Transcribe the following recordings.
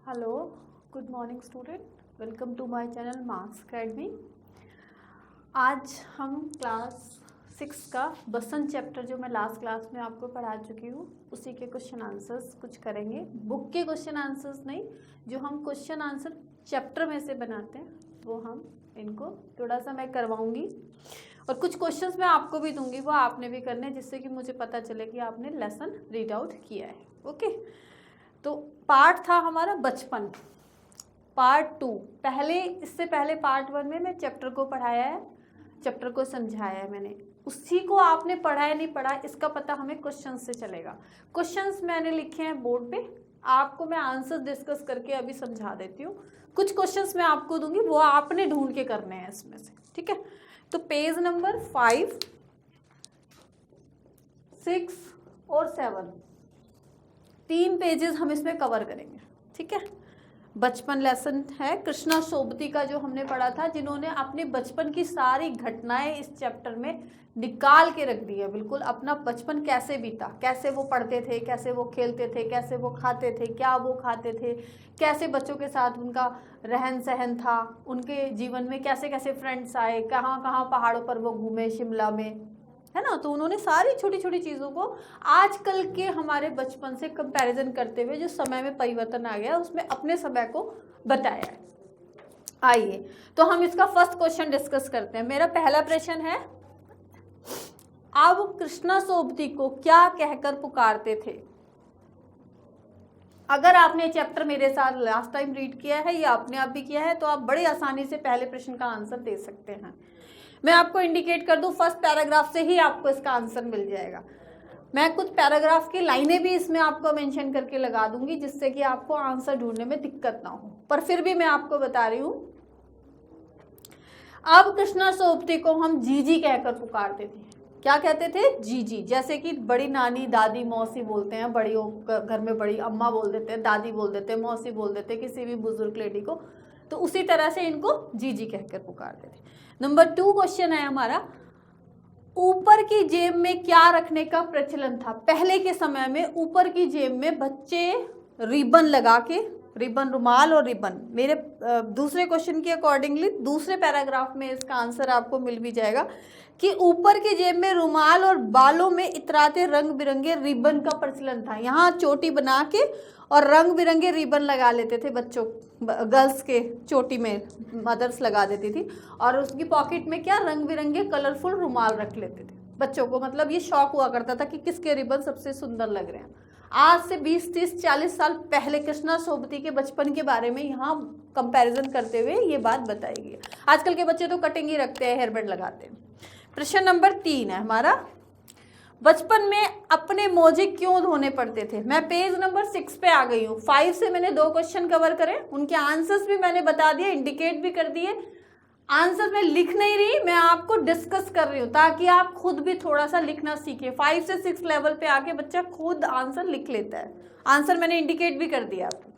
Hello, good morning student, welcome to my channel Marks Academy. आज हम class 6 का बसंत chapter जो मैं लास्ट क्लास में आपको पढ़ा चुकी हूँ उसी के क्वेश्चन आंसर्स कुछ करेंगे। बुक के क्वेश्चन आंसर्स नहीं, जो हम क्वेश्चन आंसर चैप्टर में से बनाते हैं वो हम इनको थोड़ा सा मैं करवाऊँगी और कुछ क्वेश्चंस मैं आपको भी दूंगी, वो आपने भी करने, जिससे कि मुझे पता चले कि आपने लेसन रीड आउट किया है। ओके, तो पार्ट था हमारा बचपन, पार्ट 2। इससे पहले पार्ट 1 में मैं चैप्टर को पढ़ाया है, चैप्टर को समझाया है मैंने, उसी को आपने पढ़ा है नहीं पढ़ा इसका पता हमें क्वेश्चंस से चलेगा। क्वेश्चंस मैंने लिखे हैं बोर्ड पे, आपको मैं आंसर डिस्कस करके अभी समझा देती हूँ। कुछ क्वेश्चंस मैं आपको दूंगी, वो आपने ढूंढ के करने हैं इसमें से, ठीक है। तो पेज नंबर 5, 6 और 7, 3 पेजेस हम इसमें कवर करेंगे, ठीक है। बचपन लेसन है कृष्णा सोबती का, जो हमने पढ़ा था, जिन्होंने अपने बचपन की सारी घटनाएं इस चैप्टर में निकाल के रख दी है। बिल्कुल अपना बचपन कैसे बीता, कैसे वो पढ़ते थे, कैसे वो खेलते थे, कैसे वो खाते थे, क्या वो खाते थे, कैसे बच्चों के साथ उनका रहन सहन था, उनके जीवन में कैसे कैसे फ्रेंड्स आए, कहाँ कहाँ पहाड़ों पर वो घूमे, शिमला में, है ना। तो उन्होंने सारी छोटी छोटी चीज़ों को आजकल के हमारे बचपन से कंपैरिजन करते हुए जो समय में परिवर्तन आ गया उसमें अपने समय को बताया है। आइए तो हम इसका फर्स्ट क्वेश्चन डिस्कस करते हैं। मेरा पहला प्रश्न है, अब कृष्णा सोबती को क्या कहकर पुकारते थे। अगर आपने चैप्टर मेरे साथ लास्ट टाइम रीड किया है या अपने आप भी किया है तो आप बड़ी आसानी से पहले प्रश्न का आंसर दे सकते हैं। मैं आपको इंडिकेट कर दूं, फर्स्ट पैराग्राफ से ही आपको इसका आंसर मिल जाएगा। मैं कुछ पैराग्राफ की लाइनें भी इसमें आपको मेंशन करके लगा दूंगी, जिससे कि आपको आंसर ढूंढने में दिक्कत ना हो, पर फिर भी मैं आपको बता रही हूं। अब कृष्णा सोबती को हम जीजी कहकर पुकारते थे। क्या कहते थे? जीजी। जैसे कि बड़ी नानी, दादी, मौसी बोलते हैं, बड़ी घर में बड़ी अम्मा बोल देते हैं, दादी बोल देते हैं, मौसी बोल देते हैं किसी भी बुजुर्ग लेडी को, तो उसी तरह से इनको जीजी कहकर पुकारते थे। नंबर 2 क्वेश्चन है हमारा, ऊपर की जेब में क्या रखने का प्रचलन था। पहले के समय में ऊपर की जेब में बच्चे रिबन लगा के, रिबन, रुमाल और रिबन, मेरे दूसरे क्वेश्चन के अकॉर्डिंगली दूसरे पैराग्राफ में इसका आंसर आपको मिल भी जाएगा कि ऊपर की जेब में रुमाल और बालों में इतराते रंग बिरंगे रिबन का प्रचलन था। यहाँ चोटी बना के और रंग बिरंगे रिबन लगा लेते थे बच्चों, गर्ल्स के चोटी में मदर्स लगा देती थी, और उसकी पॉकेट में क्या, रंग बिरंगे कलरफुल रुमाल रख लेते थे बच्चों को। मतलब ये शौक हुआ करता था कि किसके रिबन सबसे सुंदर लग रहे हैं। आज से 20, 30, 40 साल पहले कृष्णा सोबती के बचपन के बारे में यहाँ कंपैरिजन करते हुए ये बात बताई गई है। आजकल के बच्चे तो कटिंग ही रखते हैं, हेयरबैंड लगाते हैं। प्रश्न नंबर 3 है हमारा, बचपन में अपने मोजे क्यों धोने पड़ते थे। मैं पेज नंबर 6 पे आ गई हूँ। 5 से मैंने 2 क्वेश्चन कवर करे, उनके आंसर्स भी मैंने बता दिए, इंडिकेट भी कर दिए। आंसर मैं लिख नहीं रही, मैं आपको डिस्कस कर रही हूँ ताकि आप खुद भी थोड़ा सा लिखना सीखें। 5 से 6 लेवल पे आके बच्चा खुद आंसर लिख लेता है। आंसर मैंने इंडिकेट भी कर दिया आपको।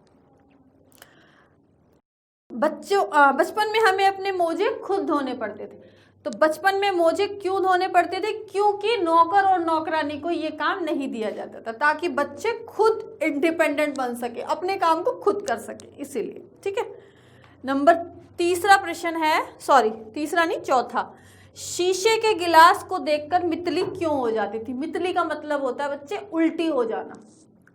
बचपन में हमें अपने मोजे खुद धोने पड़ते थे। तो बचपन में मोजे क्यों धोने पड़ते थे? क्योंकि नौकर और नौकरानी को ये काम नहीं दिया जाता था, ताकि बच्चे खुद इंडिपेंडेंट बन सके, अपने काम को खुद कर सके, इसीलिए, ठीक है। नंबर तीसरा प्रश्न है, सॉरी तीसरा नहीं, चौथा, शीशे के गिलास को देखकर मितली क्यों हो जाती थी। मितली का मतलब होता है बच्चे उल्टी हो जाना,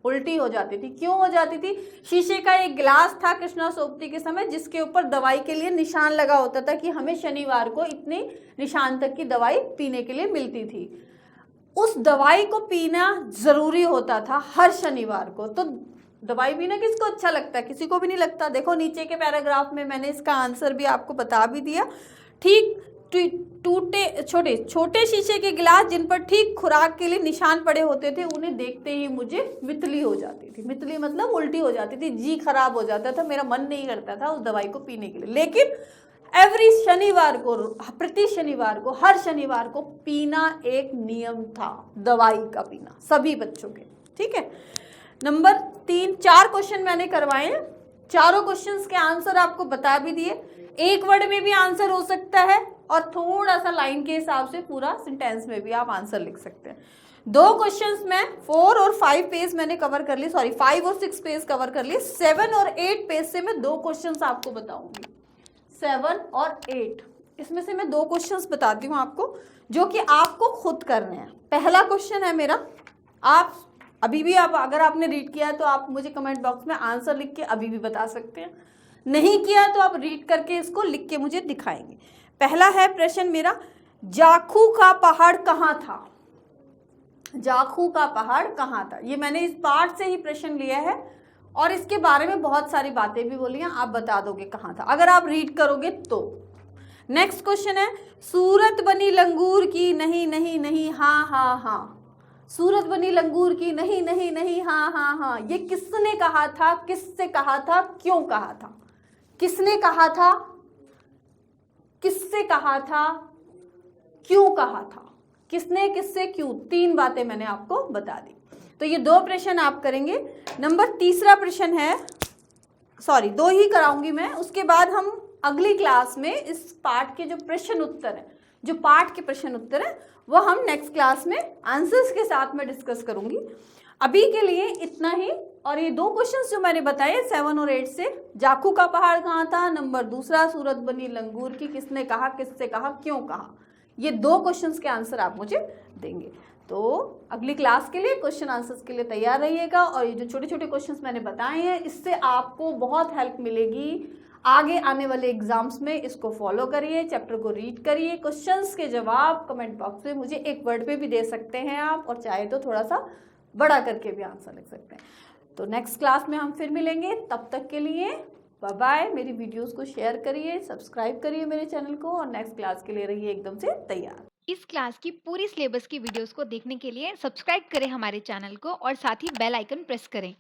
उल्टी हो जाती थी। क्यों हो जाती थी? शीशे का एक गिलास था कृष्णा सोबती के समय, जिसके ऊपर दवाई के लिए निशान लगा होता था कि हमें शनिवार को इतने निशान तक की दवाई पीने के लिए मिलती थी। उस दवाई को पीना जरूरी होता था हर शनिवार को। तो दवाई पीना किसको अच्छा लगता है? किसी को भी नहीं लगता। देखो नीचे के पैराग्राफ में मैंने इसका आंसर भी आपको बता भी दिया। ठीक टूटे छोटे शीशे के गिलास जिन पर ठीक खुराक के लिए निशान पड़े होते थे, उन्हें देखते ही मुझे मितली हो जाती थी। मितली मतलब उल्टी हो जाती थी, जी खराब हो जाता था, मेरा मन नहीं करता था उस दवाई को पीने के लिए। लेकिन एवरी शनिवार को, प्रति शनिवार को, हर शनिवार को पीना एक नियम था, दवाई का पीना सभी बच्चों के, ठीक है। नंबर 3, 4 क्वेश्चन मैंने करवाए हैं, चारों क्वेश्चंस के आंसर आपको बता भी दिए। एक वर्ड में भी आंसर हो सकता है और थोड़ा सा लाइन के हिसाब से पूरा सेंटेंस में भी आप आंसर लिख सकते हैं। दो क्वेश्चंस में 4 और 5 पेज मैंने कवर कर ली, सॉरी 5 और 6 पेज कवर कर ली। 7 और 8 पेज से मैं दो क्वेश्चंस आपको बताऊंगी, 7 और 8 इसमें से मैं दो क्वेश्चंस बताती हूँ आपको, जो कि आपको खुद करने हैं। पहला क्वेश्चन है मेरा, आप अभी भी आप अगर आपने रीड किया है तो आप मुझे कमेंट बॉक्स में आंसर लिख के अभी भी बता सकते हैं, नहीं किया तो आप रीड करके इसको लिख के मुझे दिखाएंगे। पहला है प्रश्न मेरा, जाखू का पहाड़ कहाँ था? जाखू का पहाड़ कहाँ था? ये मैंने इस पार्ट से ही प्रश्न लिया है और इसके बारे में बहुत सारी बातें भी बोली हैं, आप बता दोगे कहाँ था अगर आप रीड करोगे तो। नेक्स्ट क्वेश्चन है, सूरत बनी लंगूर की नहीं नहीं नहीं हाँ हाँ हाँ, सूरत बनी लंगूर की नहीं नहीं नहीं हाँ हाँ हाँ, ये किसने कहा था, किससे कहा था, क्यों कहा था? किसने कहा था, किससे कहा था, क्यों कहा था? किसने, किससे, क्यों, तीन बातें मैंने आपको बता दी। तो ये दो प्रश्न आप करेंगे। नंबर तीसरा प्रश्न है, सॉरी दो ही कराऊंगी मैं, उसके बाद हम अगली क्लास में इस पार्ट के जो प्रश्न उत्तर है, जो पार्ट के प्रश्न उत्तर है वो हम नेक्स्ट क्लास में आंसर्स के साथ में डिस्कस करूंगी। अभी के लिए इतना ही। और ये दो क्वेश्चंस जो मैंने बताए 7 और 8 से, जाखू का पहाड़ कहाँ था, नंबर दूसरा सूरत बनी लंगूर की किसने कहा, किससे कहा, क्यों कहा, ये दो क्वेश्चंस के आंसर आप मुझे देंगे। तो अगली क्लास के लिए क्वेश्चन आंसर्स के लिए तैयार रहिएगा। और ये जो छोटे छोटे क्वेश्चंस मैंने बताए हैं इससे आपको बहुत हेल्प मिलेगी आगे आने वाले एग्जाम्स में। इसको फॉलो करिए, चैप्टर को रीड करिए, क्वेश्चंस के जवाब कमेंट बॉक्स में मुझे एक वर्ड पे भी दे सकते हैं आप, और चाहे तो थोड़ा सा बड़ा करके भी आंसर लिख सकते हैं। तो नेक्स्ट क्लास में हम फिर मिलेंगे, तब तक के लिए बाय बाय। मेरी वीडियोस को शेयर करिए, सब्सक्राइब करिए मेरे चैनल को, और नेक्स्ट क्लास के लिए रहिए एकदम से तैयार। इस क्लास की पूरी सिलेबस की वीडियोस को देखने के लिए सब्सक्राइब करें हमारे चैनल को और साथ ही बेल आइकन प्रेस करें।